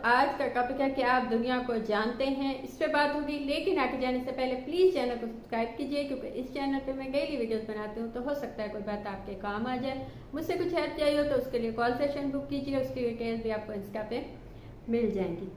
आज का टॉपिक है कि आप दुनिया को जानते हैं, इस पे बात होगी। लेकिन आगे जाने से पहले प्लीज चैनल को सब्सक्राइब कीजिए, क्योंकि इस चैनल पे मैं डेली वीडियोस बनाती हूँ, तो हो सकता है कोई बात आपके काम आ जाए। मुझसे कुछ हेल्प चाहिए हो तो उसके लिए कॉल सेशन बुक कीजिए, उसकी डिटेल्स भी आपको इंस्टा पे मिल जाएंगी।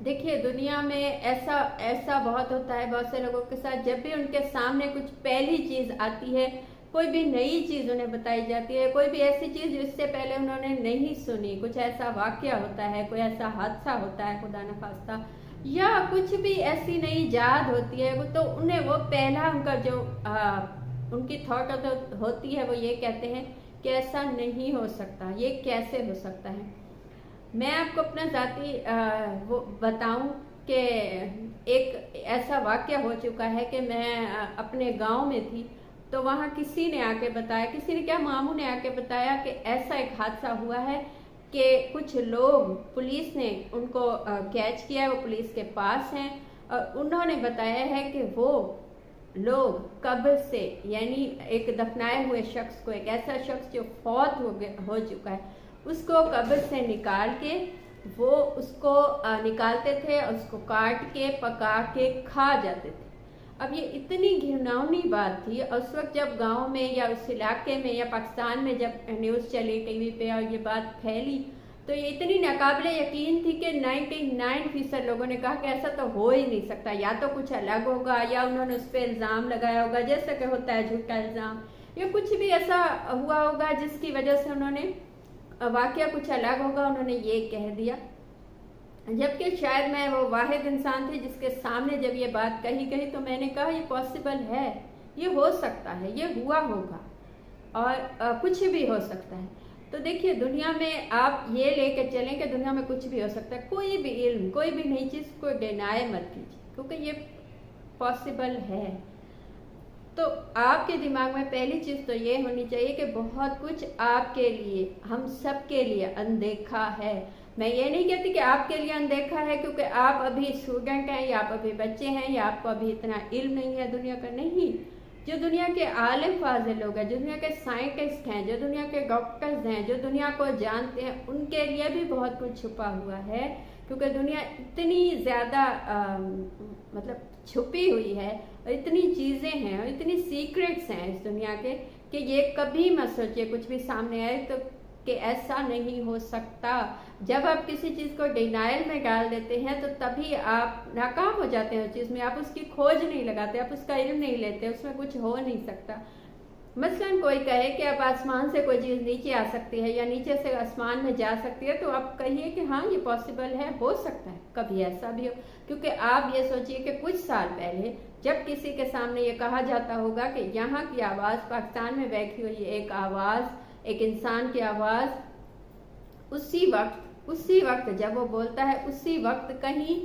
देखिए, दुनिया में ऐसा बहुत होता है बहुत से लोगों के साथ, जब भी उनके सामने कुछ पहली चीज आती है, कोई भी नई चीज उन्हें बताई जाती है, कोई भी ऐसी चीज जिससे पहले उन्होंने नहीं सुनी, कुछ ऐसा वाकया होता है, कोई ऐसा हादसा होता है खुदा न खास्ता, या कुछ भी ऐसी नई याद होती है, तो उन्हें वो पहला उनका जो उनकी थॉट होती है वो ये कहते हैं कि ऐसा नहीं हो सकता, ये कैसे हो सकता है। मैं आपको अपना जाती वो बताऊं कि एक ऐसा वाकया हो चुका है कि मैं अपने गांव में थी, तो वहाँ किसी ने आके बताया, किसी ने क्या, मामू ने आके बताया कि ऐसा एक हादसा हुआ है कि कुछ लोग, पुलिस ने उनको कैच किया है, वो पुलिस के पास हैं, और उन्होंने बताया है कि वो लोग कब्र से, यानी एक दफनाए हुए शख्स को, एक ऐसा शख्स जो फौत हो चुका है, उसको कब्र से निकाल के वो उसको निकालते थे और उसको काट के पका के खा जाते थे। अब ये इतनी घिनौनी बात थी, और उस वक्त जब गांव में या उस इलाके में या पाकिस्तान में जब न्यूज़ चली टीवी पे और ये बात फैली, तो ये इतनी नाकाबिले यकीन थी कि 99% लोगों ने कहा कि ऐसा तो हो ही नहीं सकता, या तो कुछ अलग होगा या उन्होंने उस पर इल्ज़ाम लगाया होगा, जैसा कि होता है झूठा इल्ज़ाम, या कुछ भी ऐसा हुआ होगा जिसकी वजह से उन्होंने, वाकया कुछ अलग होगा, उन्होंने ये कह दिया। जबकि शायद मैं वो वाहिद इंसान थी जिसके सामने जब ये बात कही गई, तो मैंने कहा ये पॉसिबल है, ये हो सकता है, ये हुआ होगा, और कुछ भी हो सकता है। तो देखिए, दुनिया में आप ये लेके चलें कि दुनिया में कुछ भी हो सकता है, कोई भी इल्म, कोई भी नई चीज़ को डिनाय मत कीजिए, क्योंकि ये पॉसिबल है। तो आपके दिमाग में पहली चीज़ तो ये होनी चाहिए कि बहुत कुछ आपके लिए, हम सब के लिए अनदेखा है। मैं ये नहीं कहती कि आपके लिए अनदेखा है क्योंकि आप अभी स्टूडेंट हैं, या आप अभी बच्चे हैं, या आपको अभी इतना इल्म नहीं है दुनिया का, नहीं। जो दुनिया के आलिम फाजिल लोग हैं, जो दुनिया के साइंटिस्ट हैं, जो दुनिया के डॉक्टर्स हैं, जो दुनिया को जानते हैं, उनके लिए भी बहुत कुछ छुपा हुआ है, क्योंकि दुनिया इतनी ज़्यादा मतलब छुपी हुई है, और इतनी चीज़ें हैं और इतनी सीक्रेट्स हैं इस दुनिया के, कि ये कभी मत सोचिए कुछ भी सामने आए तो कि ऐसा नहीं हो सकता। जब आप किसी चीज़ को डिनाइल में डाल देते हैं तो तभी आप नाकाम हो जाते हैं उस चीज़ में, आप उसकी खोज नहीं लगाते, आप उसका इल्म नहीं लेते, उसमें कुछ हो नहीं सकता। मसलन कोई कहे कि अब आसमान से कोई चीज़ नीचे आ सकती है या नीचे से आसमान में जा सकती है, तो आप कहिए कि हाँ ये पॉसिबल है, हो सकता है कभी ऐसा भी हो। क्योंकि आप ये सोचिए कि कुछ साल पहले जब किसी के सामने ये कहा जाता होगा कि यहाँ की आवाज़, पाकिस्तान में बैठी हुई एक आवाज़, एक इंसान की आवाज़, उसी वक्त जब वो बोलता है, उसी वक्त कहीं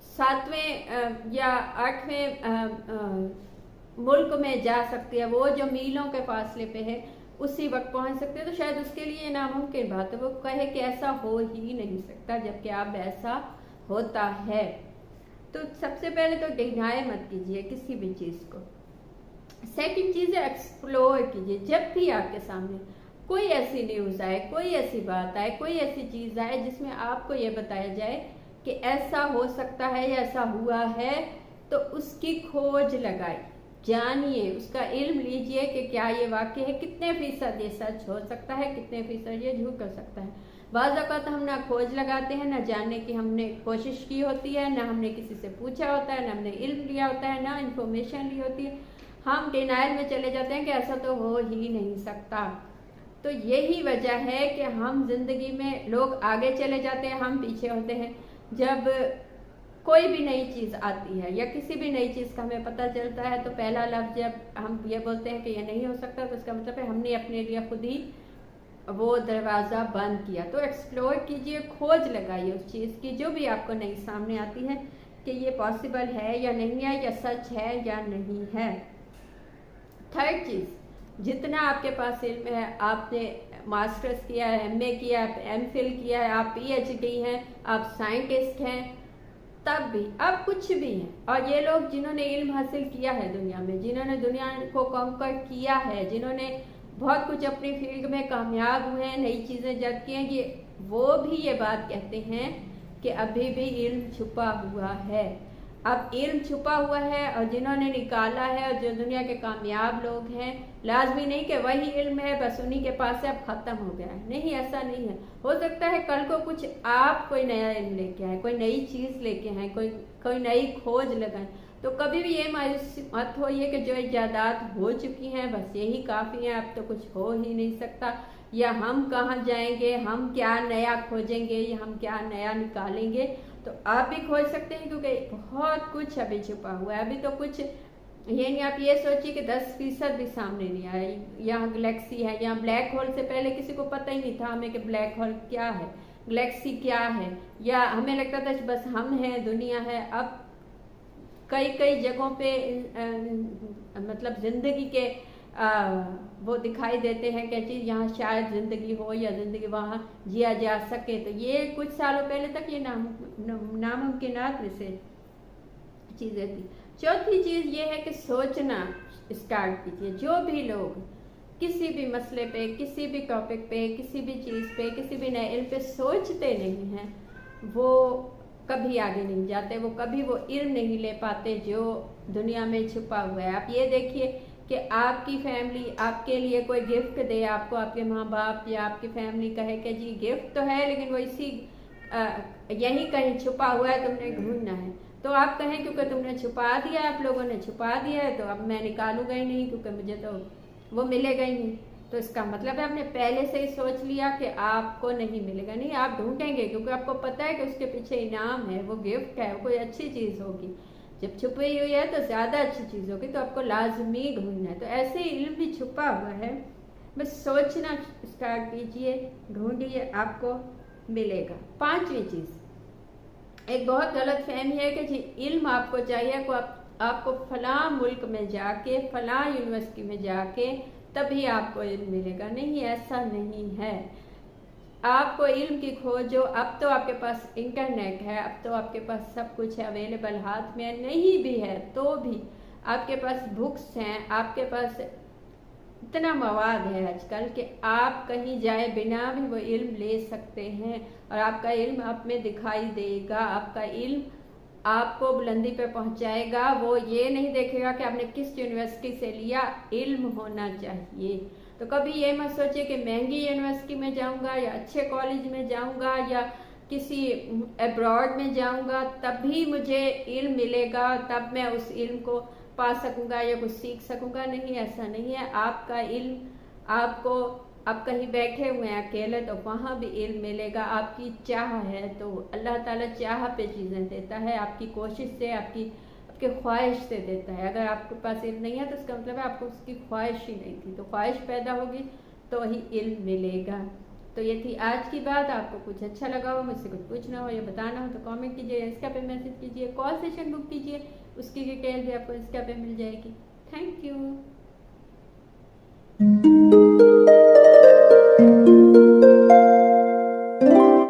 7वें या 8वें मुल्क में जा सकती है, वो जो मीलों के फासले पे है उसी वक्त पहुंच सकते हैं। तो शायद उसके लिए नामुमकिन बात है, वो कहे कि ऐसा हो ही नहीं सकता, जबकि अब ऐसा होता है। तो सबसे पहले तो डिनाय मत कीजिए किसी भी चीज़ को। सेकंड चीज़ है, एक्सप्लोर कीजिए। जब भी आपके सामने कोई ऐसी न्यूज़ आए, कोई ऐसी बात आए, कोई ऐसी चीज़ आए जिसमें आपको ये बताया जाए कि ऐसा हो सकता है या ऐसा हुआ है, तो उसकी खोज लगाइए, जानिए, उसका इल्म लीजिए कि क्या ये वाकई है, कितने फीसद ये सच हो सकता है, कितने फीसद ये झूठ हो सकता है। बाज़ औक़ात हम ना खोज लगाते हैं, ना जानने की हमने कोशिश की होती है, ना हमने किसी से पूछा होता है, ना हमने इल्म लिया होता है, ना इन्फॉर्मेशन ली होती है, हम डिनाइल में चले जाते हैं कि ऐसा तो हो ही नहीं सकता। तो यही वजह है कि हम जिंदगी में, लोग आगे चले जाते हैं, हम पीछे होते हैं। जब कोई भी नई चीज़ आती है या किसी भी नई चीज़ का हमें पता चलता है, तो पहला लफ्ज़ जब हम ये बोलते हैं कि ये नहीं हो सकता, तो इसका मतलब है हमने अपने लिए खुद ही वो दरवाज़ा बंद किया। तो एक्सप्लोर कीजिए, खोज लगाइए उस चीज़ की जो भी आपको नई सामने आती है, कि ये पॉसिबल है या नहीं है, या सच है या नहीं है। थर्ड चीज़, जितना आपके पास इल्म है, आपने मास्टर्स किया है, MA किया है, MPhil किया है, आप PhD हैं, आप साइंटिस्ट हैं, तब भी अब कुछ भी हैं, और ये लोग जिन्होंने इल्म हासिल किया है दुनिया में, जिन्होंने दुनिया को कॉन्कर किया है, जिन्होंने बहुत कुछ अपनी फील्ड में कामयाब हुए हैं, नई चीज़ें जद की हैं, ये वो भी ये बात कहते हैं कि अभी भी इल्म छुपा हुआ है। अब इल्म छुपा हुआ है और जिन्होंने निकाला है और जो दुनिया के कामयाब लोग हैं, लाजमी नहीं कि वही इल्म है बस उन्हीं के पास है, अब ख़त्म हो गया है। नहीं, ऐसा नहीं है। हो सकता है कल को कुछ आप कोई नया इल्म लेके आए, कोई नई चीज़ लेके आए, कोई नई खोज लगाएं। तो कभी भी ये मायूस मत होइए कि जो इजादात हो चुकी हैं बस यही काफ़ी है, अब तो कुछ हो ही नहीं सकता, या हम कहाँ जाएंगे, हम क्या नया खोजेंगे, या हम क्या नया निकालेंगे। तो आप भी खोज सकते हैं क्योंकि बहुत कुछ अभी छुपा हुआ है। अभी तो कुछ ये नहीं, आप ये सोचिए कि 10% भी सामने नहीं आया। यहाँ गैलेक्सी है, यहाँ ब्लैक होल से पहले किसी को पता ही नहीं था हमें कि ब्लैक होल क्या है, गैलेक्सी क्या है, या हमें लगता था बस हम हैं, दुनिया है। अब कई कई जगहों पे मतलब जिंदगी के वो दिखाई देते हैं कि चीज़ यहाँ शायद ज़िंदगी हो या ज़िंदगी वहाँ जिया जा सके। तो ये कुछ सालों पहले तक ये नामुमकिनात में से चीज़ें थी। चौथी चीज़ ये है कि सोचना स्टार्ट कीजिए। जो भी लोग किसी भी मसले पे, किसी भी टॉपिक पे, किसी भी चीज़ पे, किसी भी नए इल्म पे सोचते नहीं हैं, वो कभी आगे नहीं जाते, वो कभी वो इल्म नहीं ले पाते जो दुनिया में छुपा हुआ है। आप ये देखिए कि आपकी फैमिली आपके लिए कोई गिफ्ट दे, आपको आपके माँ बाप या आपकी फैमिली कहे कि जी गिफ्ट तो है लेकिन वो इसी यहीं कहीं छुपा हुआ है, तुमने ढूंढना है। तो आप कहें क्योंकि तुमने छुपा दिया, आप लोगों ने छुपा दिया है, तो अब मैं निकालूंगा ही नहीं क्योंकि मुझे तो वो मिलेगा ही नहीं। तो इसका मतलब है आपने पहले से ही सोच लिया कि आपको नहीं मिलेगा। नहीं, आप ढूंढेंगे क्योंकि आपको पता है कि उसके पीछे इनाम है, वो गिफ्ट है, वो कोई अच्छी चीज़ होगी। जब छुपी हुई है तो ज़्यादा अच्छी चीज़ होगी, तो आपको लाजमी ढूंढना है। तो ऐसे ही इल्म भी छुपा हुआ है, बस सोचना स्टार्ट कीजिए, ढूंढिए, आपको मिलेगा। पांचवी चीज़, एक बहुत गलत फहमी है कि जी इल्म आपको चाहिए को आपको फलां मुल्क में जाके, फलां यूनिवर्सिटी में जाके तभी आपको इल्म मिलेगा। नहीं, ऐसा नहीं है। आपको इल्म की खोज जो अब तो आपके पास इंटरनेट है, अब तो आपके पास सब कुछ है अवेलेबल, हाथ में नहीं भी है तो भी आपके पास बुक्स हैं, आपके पास इतना मवाद है आजकल कि आप कहीं जाए बिना भी वो इल्म ले सकते हैं और आपका इल्म आप में दिखाई देगा। आपका इल्म आपको बुलंदी पे पहुंचाएगा। वो ये नहीं देखेगा कि आपने किस यूनिवर्सिटी से लिया, इल्म होना चाहिए। तो कभी ये मत सोचिए कि महंगी यूनिवर्सिटी में जाऊंगा या अच्छे कॉलेज में जाऊंगा या किसी अब्रॉड में जाऊंगा तभी मुझे इल्म मिलेगा, तब मैं उस इल्म को पा सकूंगा या कुछ सीख सकूंगा। नहीं, ऐसा नहीं है। आपका इल्म आपको, आप कहीं बैठे हुए हैं अकेले तो वहाँ भी इल्म मिलेगा। आपकी चाह है तो अल्लाह ताला चाह पे चीज़ें देता है, आपकी कोशिश से, आपकी ख्वाहिश से देता है। अगर आपके पास इल्म नहीं है तो इसका मतलब है आपको उसकी ख्वाहिश ही नहीं थी। तो ख्वाहिश पैदा होगी तो ही इल्म मिलेगा। तो ये थी आज की बात। आपको कुछ अच्छा लगा हो, मुझसे कुछ पूछना हो या बताना हो तो कमेंट कीजिए, इसका पे मैसेज कीजिए, कॉल सेशन बुक कीजिए, उसकी डिटेल भी आपको इसका पे मिल जाएगी। Thank you.